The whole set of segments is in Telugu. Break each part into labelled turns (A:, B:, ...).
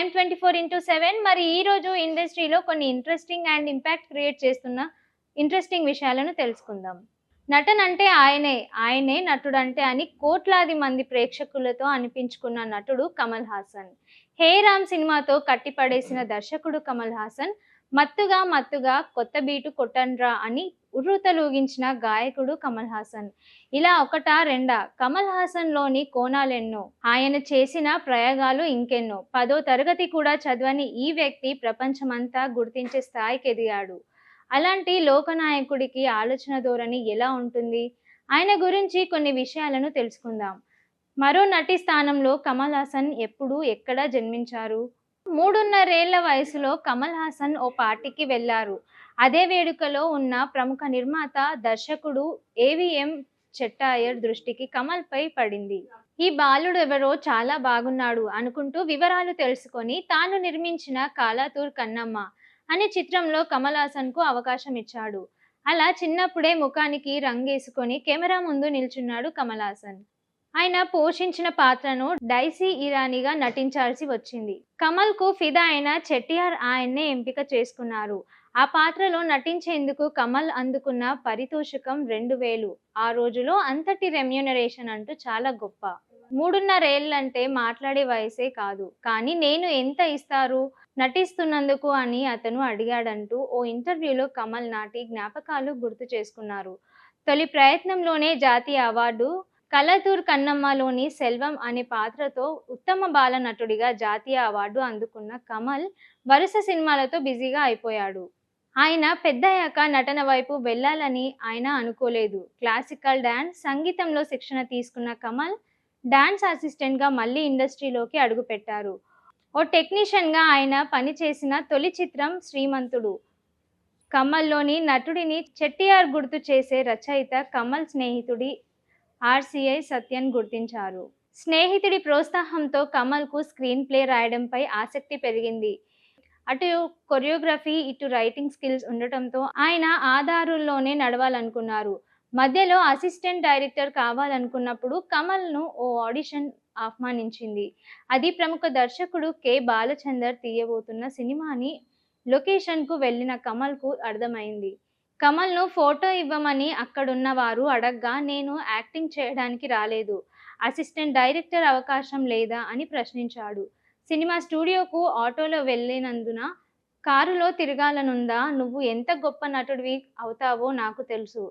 A: టైమ్ 24/7. మరి ఈ రోజు ఇండస్ట్రీలో కొన్ని ఇంట్రెస్టింగ్ అండ్ ఇంపాక్ట్ క్రియేట్ చేస్తున్న ఇంట్రెస్టింగ్ విషయాలను తెలుసుకుందాం. నటన అంటే ఆయనే నటుడంటే అని కోట్లాది మంది ప్రేక్షకులతో అనిపించుకున్న నటుడు కమల్ హాసన్. హే రామ్ సినిమాతో కట్టిపడేసిన దర్శకుడు కమల్ హాసన్ మత్తుగా కొత్త బీటు కొట్టండ్రా అని ఉర్రూతలూగించిన గాయకుడు కమల్ హాసన్. ఇలా ఒకటా రెండా, కమల్ హాసన్ లోని కోణాలెన్నో, ఆయన చేసిన ప్రయోగాలు ఇంకెన్నో. 10వ తరగతి కూడా చదవని ఈ వ్యక్తి ప్రపంచమంతా గుర్తించే స్థాయికి ఎదిగాడు. అలాంటి లోకనాయకుడికి ఆలోచన ధోరణి ఎలా ఉంటుంది? ఆయన గురించి కొన్ని విషయాలను తెలుసుకుందాం. మరో నటి స్థానంలో కమల్ హాసన్ ఎప్పుడు ఎక్కడ జన్మించారు? 3.5 వయసులో కమల్ హాసన్ ఓ పార్టీకి వెళ్లారు. అదే వేడుకలో ఉన్న ప్రముఖ నిర్మాత, దర్శకుడు ఏవిఎం చెట్టాయర్ దృష్టికి కమల్ పై పడింది. ఈ బాలుడు ఎవరో, చాలా బాగున్నాడు అనుకుంటూ వివరాలు తెలుసుకొని తాను నిర్మించిన కాలాతూర్ కన్నమ్మ అనే చిత్రంలో కమల్ హాసన్ కు అవకాశం ఇచ్చాడు. అలా చిన్నప్పుడే ముఖానికి రంగేసుకొని కెమెరా ముందు నిల్చున్నాడు కమల్ హాసన్. ఆయన పోషించిన పాత్రను డైసీ ఇరానీగా నటించాల్సి వచ్చింది. కమల్ కు ఫిదా అయిన చెట్టియార్ ఆయన్నే ఎంపిక చేసుకున్నారు. ఆ పాత్రలో నటించేందుకు కమల్ అందుకున్న పారితోషికం 2,000. ఆ రోజులో అంతటి రెమ్యూనరేషన్ అంటూ చాలా గొప్ప. 3.5 ఏళ్లంటే మాట్లాడే వయసే కాదు. కానీ నేను ఎంత ఇస్తారు నటిస్తున్నందుకు అని అతను అడిగాడంటూ ఓ ఇంటర్వ్యూలో కమల్ నాటి జ్ఞాపకాలు గుర్తు చేసుకున్నారు. తొలి ప్రయత్నంలోనే జాతీయ అవార్డు, కలతూర్ కన్నమ్మలోని సెల్వం అనే పాత్రతో ఉత్తమ బాల నటుడిగా జాతీయ అవార్డు అందుకున్న కమల్ వరుస సినిమాలతో బిజీగా అయిపోయాడు. ఆయన పెద్దయ్యాక నటన వైపు వెళ్ళాలని ఆయన అనుకోలేదు. క్లాసికల్ డాన్స్, సంగీతంలో శిక్షణ తీసుకున్న కమల్ డాన్స్ అసిస్టెంట్గా మళ్ళీ ఇండస్ట్రీలోకి అడుగుపెట్టారు. ఓ టెక్నీషియన్గా ఆయన పనిచేసిన తొలి చిత్రం శ్రీమంతుడు. కమల్లోని నటుడిని చెట్టియార్ గుర్తు చేసే రచయిత కమల్ స్నేహితుడి ఆర్సిఐ సత్యన్ గుర్తించారు. స్నేహితుడి ప్రోత్సాహంతో కమల్కు స్క్రీన్ ప్లే రాయడంపై ఆసక్తి పెరిగింది. అటు కొరియోగ్రఫీ, ఇటు రైటింగ్ స్కిల్స్ ఉండటంతో ఆయన ఆ దారుల్లోనే నడవాలనుకున్నారు. మధ్యలో అసిస్టెంట్ డైరెక్టర్ కావాలనుకున్నప్పుడు కమల్ను ఓ ఆడిషన్ ఆహ్వానించింది. అది ప్రముఖ దర్శకుడు కె బాలచందర్ తీయబోతున్న సినిమాని. లొకేషన్కు వెళ్లిన కమల్కు అర్థమైంది. కమల్ను ఫోటో ఇవ్వమని అక్కడున్న వారు అడగ్గా, నేను యాక్టింగ్ చేయడానికి రాలేదు, అసిస్టెంట్ డైరెక్టర్ అవకాశం లేదా అని ప్రశ్నించాడు. సినిమా స్టూడియోకు ఆటోలో వెళ్ళినందున కారులో తిరగాలనుందా? నువ్వు ఎంత గొప్ప నటుడివి అవుతావో నాకు తెలుసు.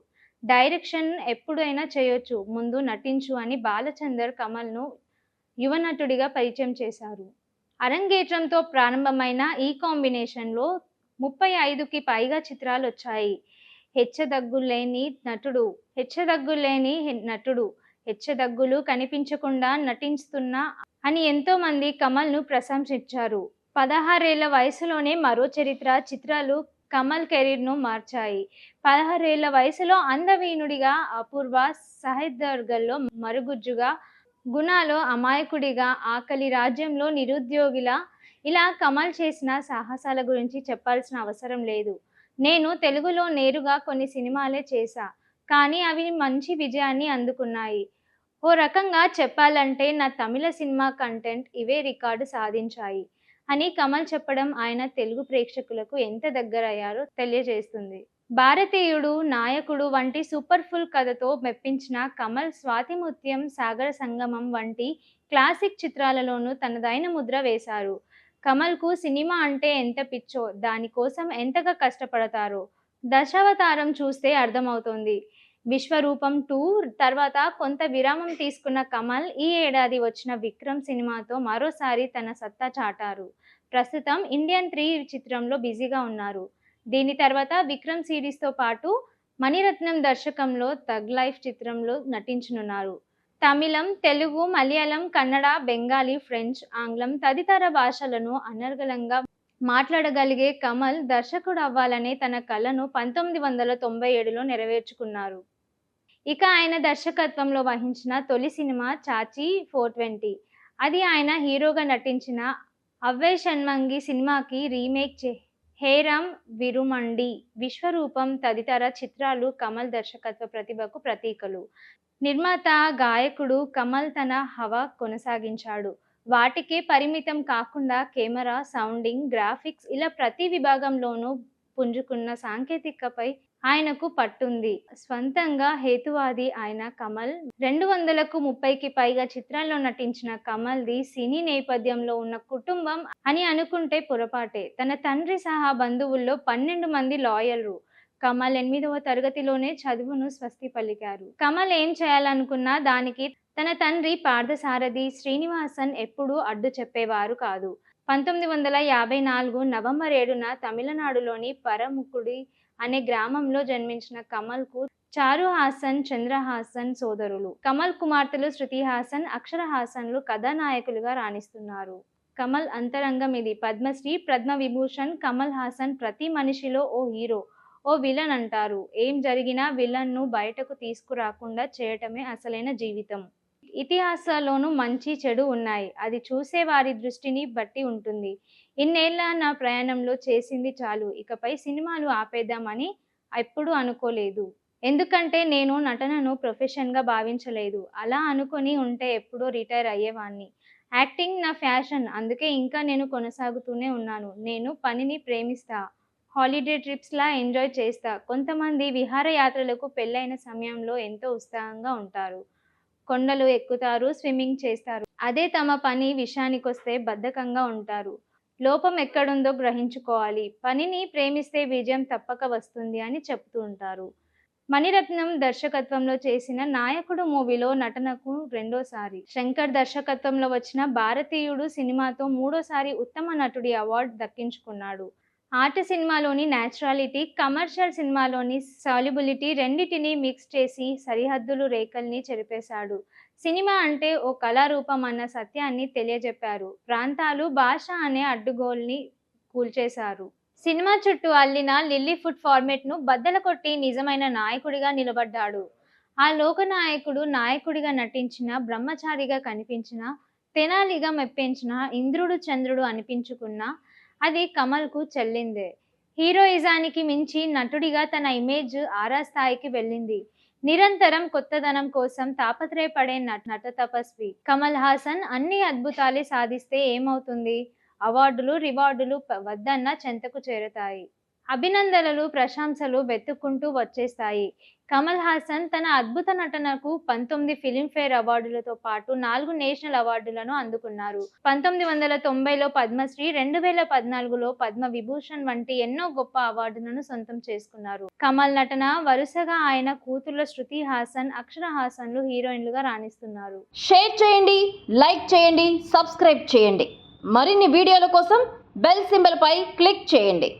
A: డైరెక్షన్ ఎప్పుడైనా చేయొచ్చు, ముందు నటించు అని బాలచందర్ కమల్ను యువ నటుడిగా పరిచయం చేశారు. అరంగేట్రంతో ప్రారంభమైన ఈ కాంబినేషన్లో 35కి పైగా చిత్రాలు వచ్చాయి. హెచ్చదగ్గులేని నటుడు, హెచ్చదగ్గులు కనిపించకుండా నటిస్తున్నా అని ఎంతో మంది కమల్ను ప్రశంసించారు. 16 ఏళ్ల వయసులోనే మరో చరిత్ర చిత్రాలు కమల్ కెరీర్ను మార్చాయి. 16 ఏళ్ల వయసులో అందవీనుడిగా అపూర్వ, సహేద్గర్లో మరుగుజ్జుగా, గుణాలో అమాయకుడిగా, ఆకలి రాజ్యంలో నిరుద్యోగిలా, ఇలా కమల్ చేసిన సాహసాల గురించి చెప్పాల్సిన అవసరం లేదు. నేను తెలుగులో నేరుగా కొన్ని సినిమాలే చేశా, కానీ అవి మంచి విజయాన్ని అందుకున్నాయి. ఓ రకంగా చెప్పాలంటే నా తమిళ సినిమా కంటెంట్ ఇవే రికార్డు సాధించాయి అని కమల్ చెప్పడం ఆయన తెలుగు ప్రేక్షకులకు ఎంత దగ్గరయ్యారో తెలియజేస్తుంది. భారతీయుడు, నాయకుడు వంటి సూపర్ఫుల్ కథతో మెప్పించిన కమల్ స్వాతిముత్యం, సాగర సంగమం వంటి క్లాసిక్ చిత్రాలలోనూ తనదైన ముద్ర వేశారు. కమల్కు సినిమా అంటే ఎంత పిచ్చో, దానికోసం ఎంతగా కష్టపడతారో దశావతారం చూస్తే అర్థమవుతోంది. విశ్వరూపం 2 తర్వాత కొంత విరామం తీసుకున్న కమల్ ఈ ఏడాది వచ్చిన విక్రమ్ సినిమాతో మరోసారి తన సత్తా చాటారు. ప్రస్తుతం ఇండియన్ 3 చిత్రంలో బిజీగా ఉన్నారు. దీని తర్వాత విక్రమ్ సిరీస్తో పాటు మణిరత్నం దర్శకంలో థగ్ లైఫ్ చిత్రంలో నటించనున్నారు. తమిళం, తెలుగు, మలయాళం, కన్నడ, బెంగాలీ, ఫ్రెంచ్, ఆంగ్లం తదితర భాషలను అనర్గళంగా మాట్లాడగలిగే కమల్ దర్శకుడు అవ్వాలనే తన కలను 1997లో నెరవేర్చుకున్నారు. ఇక ఆయన దర్శకత్వంలో వహించిన తొలి సినిమా చాచీ 420. అది ఆయన హీరోగా నటించిన అవ్వై షణ్మంగి సినిమాకి రీమేక్. హే రామ్, విరుమండి, విశ్వరూపం తదితర చిత్రాలు కమల్ దర్శకత్వ ప్రతిభకు ప్రతీకలు. నిర్మాత, గాయకుడు కమల్ తన హవా కొనసాగించాడు. వాటికే పరిమితం కాకుండా కెమెరా, సౌండింగ్, గ్రాఫిక్స్ ఇలా ప్రతి విభాగంలోనూ పుంజుకున్న సాంకేతికపై ఆయనకు పట్టుంది. స్వంతంగా హేతువాది ఆయన కమల్. 230కి పైగా చిత్రాల్లో నటించిన కమల్ది సినీ నేపథ్యంలో ఉన్న కుటుంబం అని అనుకుంటే పొరపాటే. తన తండ్రి సహా బంధువుల్లో 12 మంది లాయర్లు. కమల్ 8వ తరగతిలోనే చదువును స్వస్తి పలికారు. కమల్ ఏం చేయాలనుకున్నా దానికి తన తండ్రి పార్థసారథి శ్రీనివాసన్ ఎప్పుడూ అడ్డు చెప్పేవారు కాదు. 1954 నవంబర్ 7న తమిళనాడులోని పరముకుడి అనే గ్రామంలో జన్మించిన కమల్కు చారు హాసన్, చంద్రహాసన్ సోదరులు. కమల్ కుమార్తెలు శృతి హాసన్, అక్షర హాసన్లు కథానాయకులుగా రాణిస్తున్నారు. కమల్ అంతరంగం ఇది. పద్మశ్రీ, పద్మవిభూషణ్. కమల్ హాసన్ ప్రతి మనిషిలో ఓ హీరో, ఓ విలన్ అంటారు. ఏం జరిగినా విలన్ను బయటకు తీసుకురాకుండా చేయటమే అసలైన జీవితం. ఇతిహాసాల్లోనూ మంచి చెడు ఉన్నాయి. అది చూసే వారి దృష్టిని బట్టి ఉంటుంది. ఇన్నేళ్ల నా ప్రయాణంలో చేసింది చాలు, ఇకపై సినిమాలు ఆపేద్దామని ఎప్పుడూ అనుకోలేదు. ఎందుకంటే నేను నటనను ప్రొఫెషన్గా భావించలేదు. అలా అనుకుని ఉంటే ఎప్పుడో రిటైర్ అయ్యేవాణ్ణి. యాక్టింగ్ నా ఫ్యాషన్, అందుకే ఇంకా నేను కొనసాగుతూనే ఉన్నాను. నేను పనిని ప్రేమిస్తా, హాలిడే ట్రిప్స్లా ఎంజాయ్ చేస్తా. కొంతమంది విహారయాత్రలకు పెళ్ళైన సమయంలో ఎంతో ఉత్సాహంగా ఉంటారు. కొండలు ఎక్కుతారు, స్విమ్మింగ్ చేస్తారు. అదే తమ పని విషయానికొస్తే బద్ధకంగా ఉంటారు. లోపం ఎక్కడుందో గ్రహించుకోవాలి. పనిని ప్రేమిస్తే విజయం తప్పక వస్తుంది అని చెప్తూ ఉంటారు. మణిరత్నం దర్శకత్వంలో చేసిన నాయకుడు మూవీలో నటనకు రెండోసారి, శంకర్ దర్శకత్వంలో వచ్చిన భారతీయుడు సినిమాతో మూడోసారి ఉత్తమ నటుడి అవార్డు దక్కించుకున్నాడు. ఆర్ట్ సినిమాలోని న్యాచురాలిటీ, కమర్షియల్ సినిమాలోని సాల్యుబిలిటీ రెండిటిని మిక్స్ చేసి సరిహద్దులు రేఖల్ని చెరిపేశాడు. సినిమా అంటే ఓ కళారూపం అన్న సత్యాన్ని తెలియజెప్పారు. ప్రాంతాలు, భాష అనే అడ్డుగోల్ని కూల్చేశారు. సినిమా చుట్టూ అల్లిన లిల్లీఫుట్ ఫార్మేట్ను బద్దలకొట్టి నిజమైన నాయకుడిగా నిలబడ్డాడు. ఆ లోకనాయకుడు నాయకుడిగా నటించిన, బ్రహ్మచారిగా కనిపించిన, తెనాలిగా మెప్పించిన, ఇంద్రుడు చంద్రుడు అనిపించుకున్న అది కమల్కు చెల్లిందే. హీరోయిజానికి మించి నటుడిగా తన ఇమేజ్ ఆరా స్థాయికి వెళ్ళింది. నిరంతరం కొత్తదనం కోసం తాపత్రయపడే నట తపస్వి కమల్ హాసన్ అన్ని అద్భుతాలే సాధిస్తే ఏమవుతుంది? అవార్డులు, రివార్డులు వద్దన్న చెంతకు చేరతాయి. అభినందనలు, ప్రశంసలు వెతుక్కుంటూ వచ్చేస్తాయి. కమల్ హాసన్ తన అద్భుత నటనకు 19 ఫిలింఫేర్ అవార్డులతో పాటు 4 నేషనల్ అవార్డులను అందుకున్నారు. 1990లో పద్మశ్రీ, 2014లో పద్మవిభూషణ్ వంటి ఎన్నో గొప్ప అవార్డులను సొంతం చేసుకున్నారు. కమల్ నటన వరుసగా ఆయన కూతుర్ల శృతి హాసన్, అక్షర హాసన్లు హీరోయిన్లుగా రాణిస్తున్నారు.
B: షేర్ చేయండి, లైక్ చేయండి, సబ్స్క్రైబ్ చేయండి. మరిన్ని వీడియోల కోసం బెల్ సింబల్ పై క్లిక్ చేయండి.